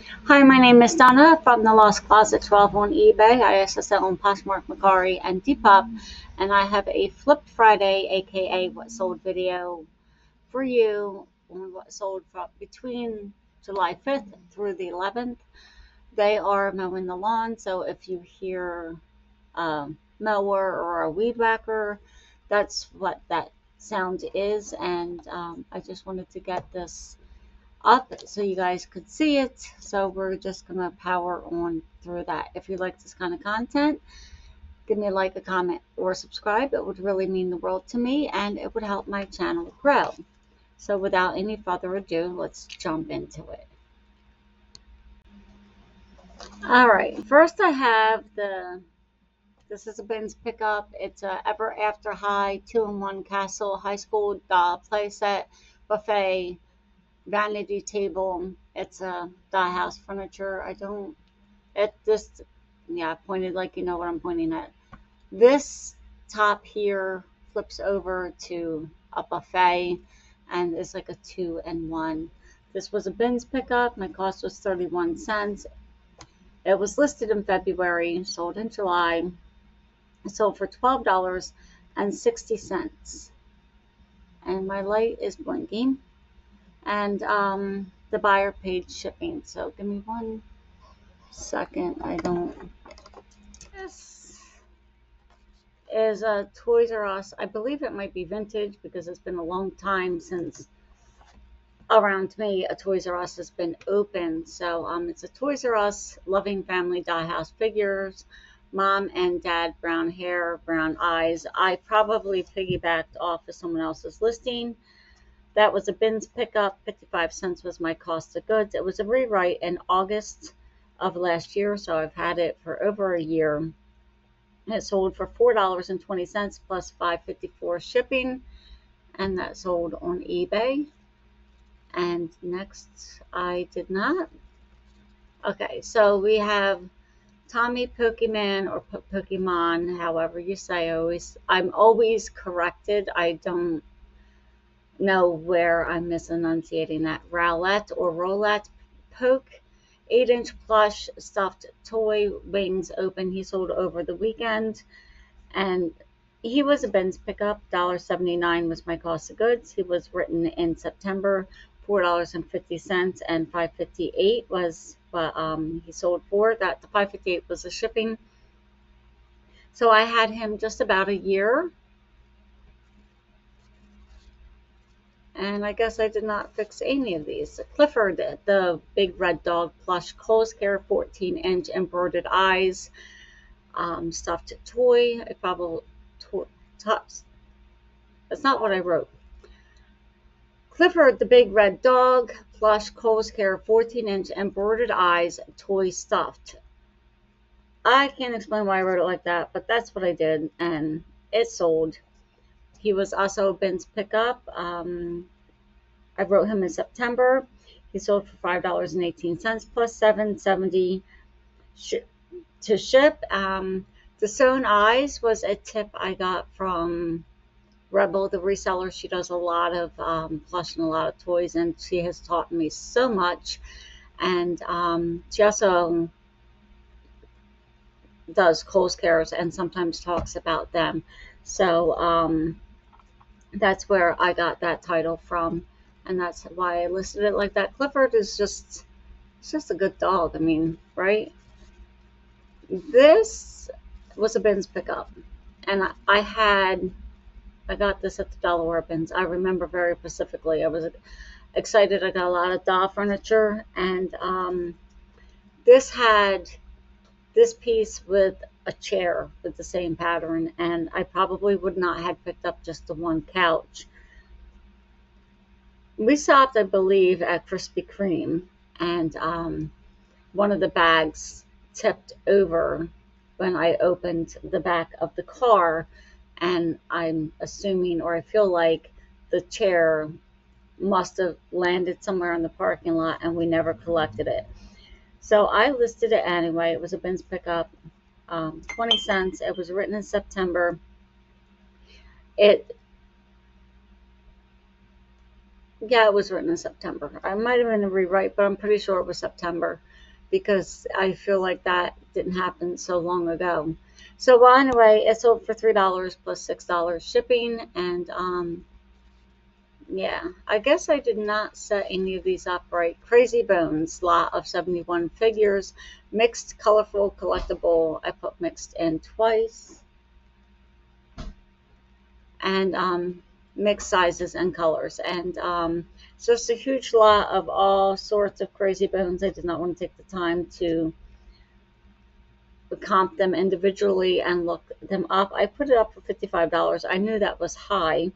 Hi, my name is Donna from the Lost Closet 12 on eBay. I also sell on Poshmark, Mercari, and Depop, and I have a Flipped Friday, aka What Sold video for you on what sold from between July 5th through the 11th. They are mowing the lawn, so if you hear a mower or a weed whacker, that's what that sound is. And I just wanted to get this up so you guys could see it. So we're just going to power on through that. If you like this kind of content, give me a like, a comment, or subscribe. It would really mean the world to me and it would help my channel grow. So without any further ado, let's jump into it. All right, first I have this is a Ben's pickup. It's a Ever After High 2-in-1 Castle High School play set buffet vanity table. It's a house furniture. I don't, it just, yeah, I pointed like you know what I'm pointing at. This top here flips over to a buffet and it's like a 2-in-1. This was a bins pickup. My cost was 31 cents. It was listed in February, sold in July. It sold for $12.60. And my light is blinking. And the buyer paid shipping. So give me 1 second. I don't. This is a Toys R Us. I believe it might be vintage because it's been a long time since around me a Toys R Us has been open. So it's a Toys R Us Loving Family Dollhouse figures. Mom and dad, brown hair, brown eyes. I probably piggybacked off of someone else's listing. That was a bins pickup. 55 cents was my cost of goods. It was a rewrite in August of last year, so I've had it for over a year. It sold for $4.20 plus $5.54 shipping, and that sold on eBay. And next, I did not. Okay, so we have Tommy Pokemon or Pokemon, however you say. I'm always corrected. I don't know where I'm misenunciating that. Rowlett or Roulette Poke, 8-inch plush stuffed toy, wings open. He sold over the weekend, and he was a Ben's pickup. $1.79 was my cost of goods. He was written in September. $4.50 and $5.58 was what he sold for. That the $5.58 was the shipping. So I had him just about a year. And I guess I did not fix any of these. Clifford, the big red dog plush Kohl's Care 14-inch embroidered eyes, stuffed toy. I probably tops. That's not what I wrote. Clifford, the big red dog plush Kohl's Care 14-inch embroidered eyes, toy stuffed. I can't explain why I wrote it like that, but that's what I did, and it sold. He was also Ben's pickup. I wrote him in September. He sold for $5.18 plus $7.70 to ship. The sewn eyes was a tip I got from Rebel, the reseller. She does a lot of plush and a lot of toys, and she has taught me so much. And she also does Kohl's Cares and sometimes talks about them. So that's where I got that title from, and that's why I listed it like that. Clifford is just, it's just a good dog. I mean, right? This was a Ben's pickup, and I got this at the Delaware Bins. I remember very specifically. I was excited. I got a lot of doll furniture, and this had this piece with a chair with the same pattern, and I probably would not have picked up just the one couch. We stopped, I believe, at Krispy Kreme, and one of the bags tipped over when I opened the back of the car, and I'm assuming, or I feel like the chair must have landed somewhere in the parking lot and we never collected it. So I listed it anyway. It was a Ben's pickup, 20 cents. It was written in September. It Yeah, it was written in September. I might have been a rewrite, but I'm pretty sure it was September. because I feel like that didn't happen so long ago. So, well, anyway, it sold for $3 plus $6 shipping, and yeah, I guess I did not set any of these up right. Crazy Bones, lot of 71 figures, mixed, colorful, collectible. I put mixed in twice, and mixed sizes and colors. And it's just a huge lot of all sorts of Crazy Bones. I did not want to take the time to comp them individually and look them up. I put it up for $55. I knew that was high.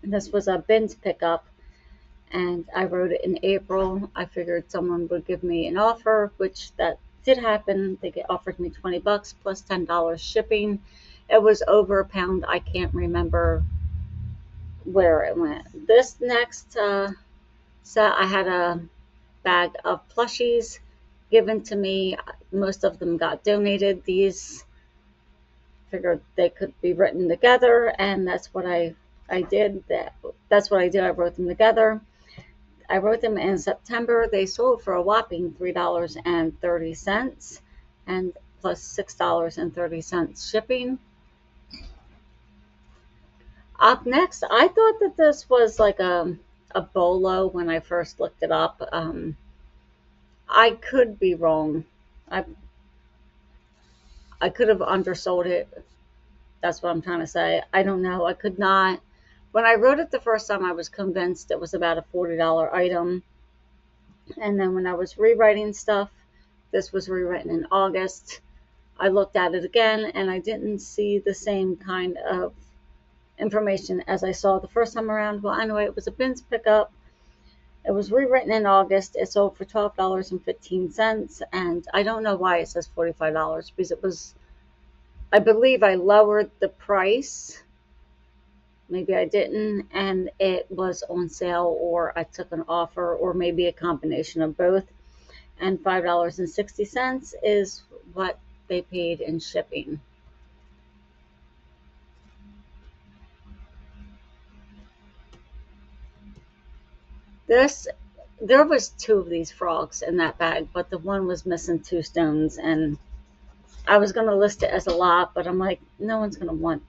This was a bins pickup, and I wrote it in April. I figured someone would give me an offer, which that did happen. They offered me $20 plus $10 shipping. It was over a pound. I can't remember where it went. This next set, I had a bag of plushies given to me. Most of them got donated. These figured they could be written together, and that's what I did. That's what I did. I wrote them together. I wrote them in September. They sold for a whopping $3.30 and plus $6.30 shipping. Up next, I thought that this was like a bolo when I first looked it up. I could be wrong. I I could have undersold it. That's what I'm trying to say. I don't know. I could not. When I wrote it the first time, I was convinced it was about a $40 item. And then when I was rewriting stuff, this was rewritten in August. I looked at it again and I didn't see the same kind of information as I saw the first time around. Well, anyway, it was a bins pickup. It was rewritten in August. It sold for $12.15. And I don't know why it says $45 because it was, I believe I lowered the price. Maybe I didn't, and it was on sale, or I took an offer, or maybe a combination of both. And $5.60 is what they paid in shipping. This, there was two of these frogs in that bag, but the one was missing two stones, and I was going to list it as a lot, but I'm like, no one's going to want.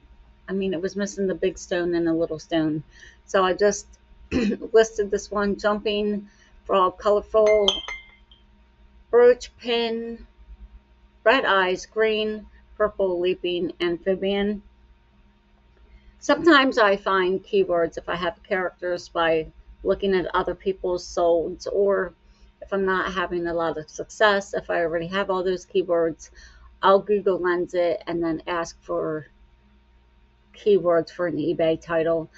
I mean, it was missing the big stone and a little stone, so I just listed this one. Jumping frog, colorful, brooch pin, red eyes, green, purple, leaping, amphibian. Sometimes I find keywords if I have characters by looking at other people's solds, or if I'm not having a lot of success, if I already have all those keywords, I'll Google Lens it and then ask for keywords for an eBay title.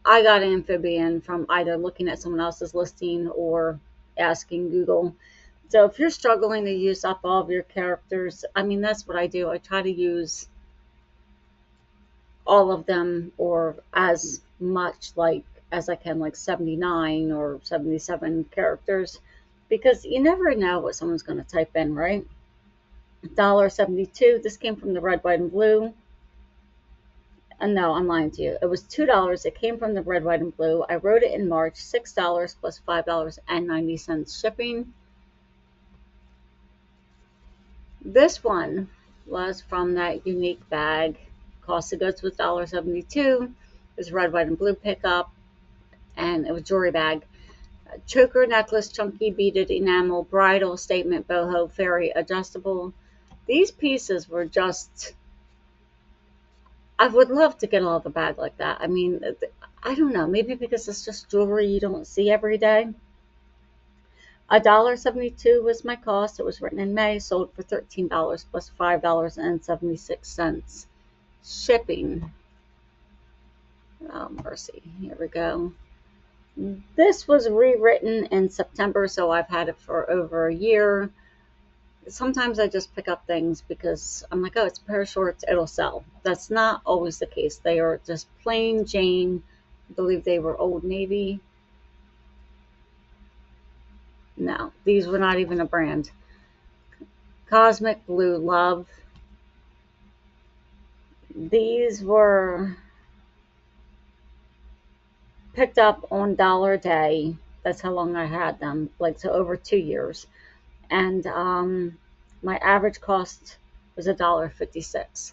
I got amphibian from either looking at someone else's listing or asking Google. So if you're struggling to use up all of your characters, I mean, that's what I do. I try to use all of them, or as much like as I can, like 79 or 77 characters, because you never know what someone's going to type in, right? $1.72. This came from the red, white, and blue. And no, I'm lying to you. It was $2. It came from the red, white, and blue. I wrote it in March. $6 plus $5.90 shipping. This one was from that unique bag. Cost of goods was $1.72. It was red, white, and blue pickup, and it was jewelry bag. Choker, necklace, chunky beaded enamel, bridal, statement, boho, fairy, adjustable. These pieces were just, I would love to get all the bag like that. I mean, I don't know, maybe because it's just jewelry you don't see every day. $1.72 was my cost. It was written in May, sold for $13 plus $5.76 shipping. Oh, mercy. Here we go. This was rewritten in September, so I've had it for over a year. Sometimes I just pick up things because I'm like, oh, it's a pair of shorts, it'll sell. That's not always the case. They are just plain Jane. I believe they were Old Navy. No, these were not even a brand. Cosmic Blue Love. These were picked up on Dollar Day. That's how long I had them, like, so over 2 years. and my average cost was $1.56.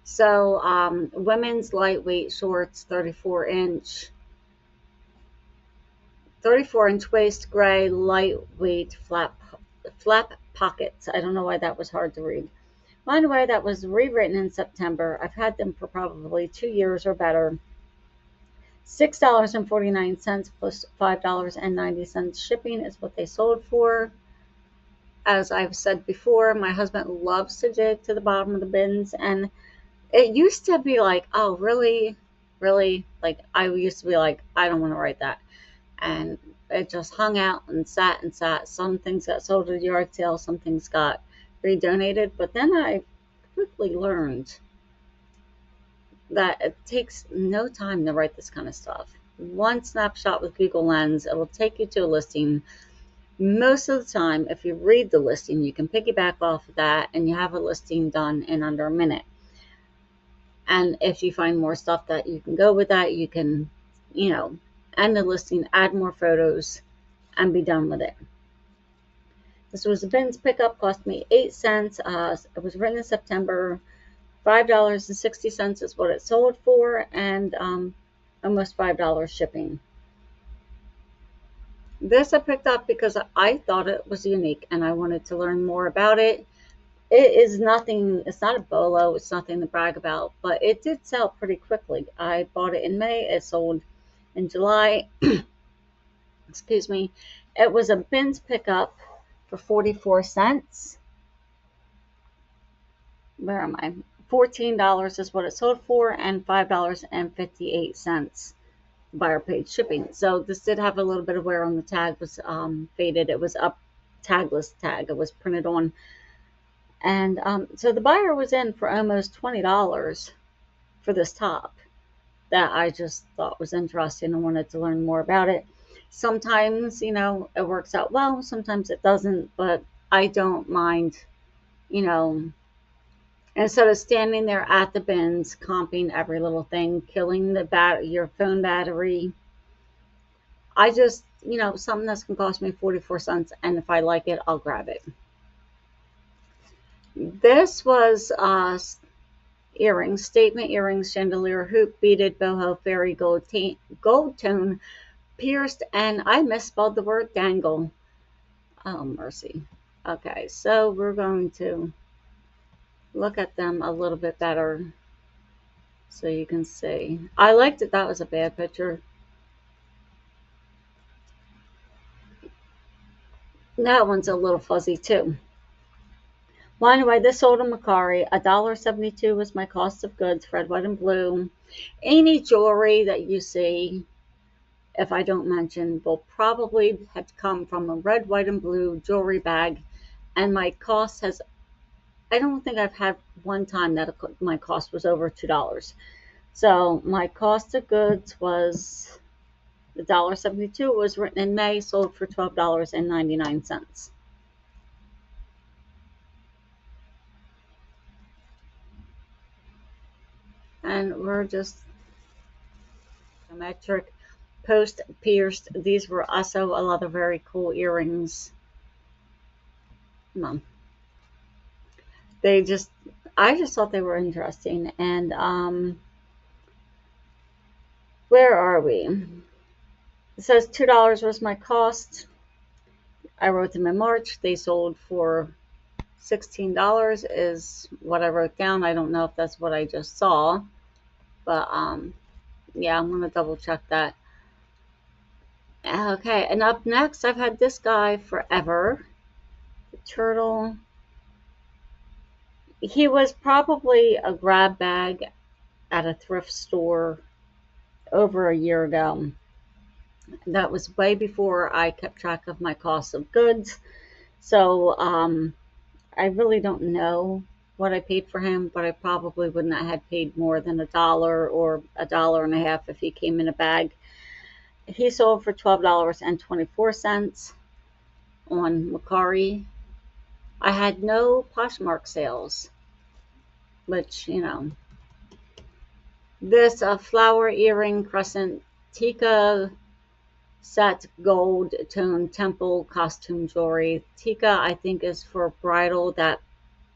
So women's lightweight shorts, 34-inch waist, gray, lightweight, flap pockets. I don't know why that was hard to read. By the way, that was rewritten in September. I've had them for probably 2 years or better. $6.49 plus $5.90 shipping is what they sold for. As I've said before, my husband loves to dig to the bottom of the bins, and it used to be like, oh, really? Really? Like, I used to be like, I don't want to write that. And it just hung out and sat and sat. Some things got sold at a yard sale, some things got redonated. But then I quickly learned that it takes no time to write this kind of stuff. One snapshot with Google Lens, it will take you to a listing. Most of the time, if you read the listing, you can piggyback off of that and you have a listing done in under a minute. And if you find more stuff that you can go with that, you can, end the listing, add more photos, and be done with it. This was a bins pickup, cost me 8 cents. It was written in September. $5.60 is what it sold for, and almost $5 shipping. This I picked up because I thought it was unique and I wanted to learn more about it. It is nothing, it's not a bolo, it's nothing to brag about, but it did sell pretty quickly. I bought it in May, it sold in July. Excuse me. It was a bins pickup for 44 cents. Where am I? $14 is what it sold for, and $5.58 buyer paid shipping. So this did have a little bit of wear on the tag, was faded. It was up tagless tag. It was printed on. And so the buyer was in for almost $20 for this top that I just thought was interesting and wanted to learn more about it. Sometimes, it works out well. Sometimes it doesn't, but I don't mind, instead of standing there at the bins, comping every little thing, killing your phone battery. I just, something that's going to cost me 44 cents, and if I like it, I'll grab it. This was earrings, statement earrings, chandelier, hoop, beaded, boho, fairy, gold tone, pierced, and I misspelled the word dangle. Oh, mercy. Okay, so we're going to look at them a little bit better so you can see. I liked it. That was a bad picture. That one's a little fuzzy too. Well, anyway, this sold in Mercari. $1.72 was my cost of goods, red, white, and blue. Any jewelry that you see, if I don't mention, will probably have come from a red, white, and blue jewelry bag. And my cost I don't think I've had one time that my cost was over $2. So my cost of goods was $1.72. It was written in May, sold for $12.99. And we're just geometric, post pierced. These were also a lot of very cool earrings. Come on. I just thought they were interesting. And where are we? It says $2 was my cost. I wrote them in March. They sold for $16 is what I wrote down. I don't know if that's what I just saw, but yeah, I'm gonna double check that. Okay, and up next, I've had this guy forever. The turtle. He was probably a grab bag at a thrift store over a year ago. That was way before I kept track of my cost of goods. So I really don't know what I paid for him, but I probably would not have paid more than $1 or $1.50 if he came in a bag. He sold for $12.24 on Mercari. I had no Poshmark sales, which, this flower earring crescent Tika set gold tone temple costume jewelry. Tika, I think, is for bridal. That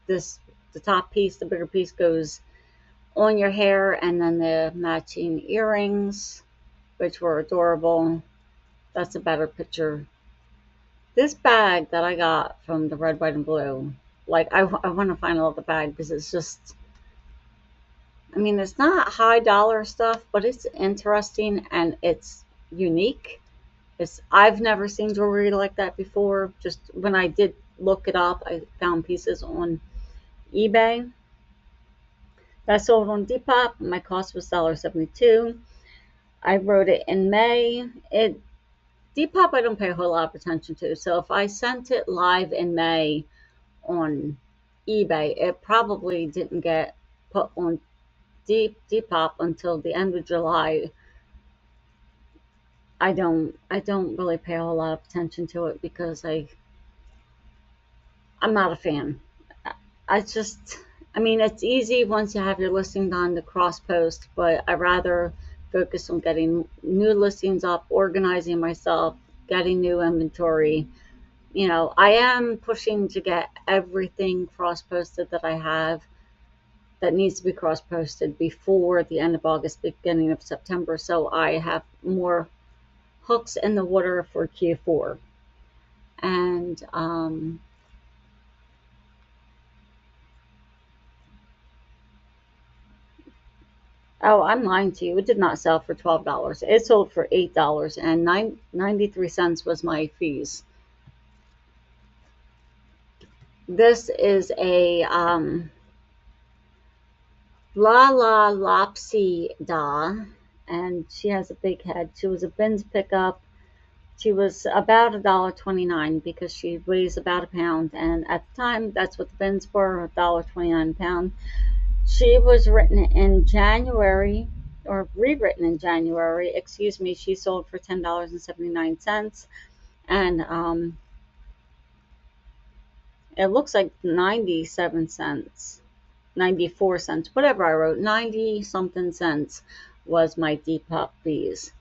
this the top piece, the bigger piece, goes on your hair, and then the matching earrings, which were adorable. That's a better picture. This bag that I got from the red, white, and blue, like I want to find another bag because it's just, I mean, it's not high dollar stuff, but it's interesting and it's unique. I've never seen jewelry like that before. Just when I did look it up, I found pieces on eBay that sold on Depop. My cost was $1.72. I wrote it in May. Depop I don't pay a whole lot of attention to. So if I sent it live in May on eBay, it probably didn't get put on Depop until the end of July. I don't really pay a whole lot of attention to it because I'm not a fan. I just, I mean, it's easy once you have your listing done to cross post, but I rather focus on getting new listings up, organizing myself, getting new inventory. I am pushing to get everything cross posted that I have that needs to be cross posted before the end of August, beginning of September, so I have more hooks in the water for Q4. And oh, I'm lying to you. It did not sell for $12. It sold for $8 and 93 cents was my fees. This is a La La Lopsy Da, and she has a big head. She was a bins pickup. She was about $1.29 because she weighs about a pound, and at the time, that's what the bins were, $1.29 a pound. She was written in January, or rewritten in January, excuse me. She sold for $10.79, and it looks like 97 cents, 94 cents, whatever I wrote, 90 something cents was my Depop fees.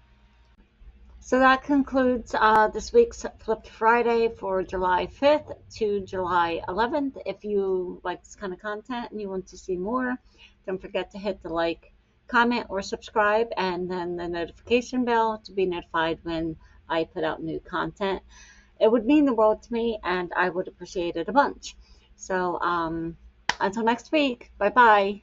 So that concludes this week's Flipped Friday for July 5th to July 11th. If you like this kind of content and you want to see more, don't forget to hit the like, comment, or subscribe, and then the notification bell to be notified when I put out new content. It would mean the world to me, and I would appreciate it a bunch. So until next week, bye bye.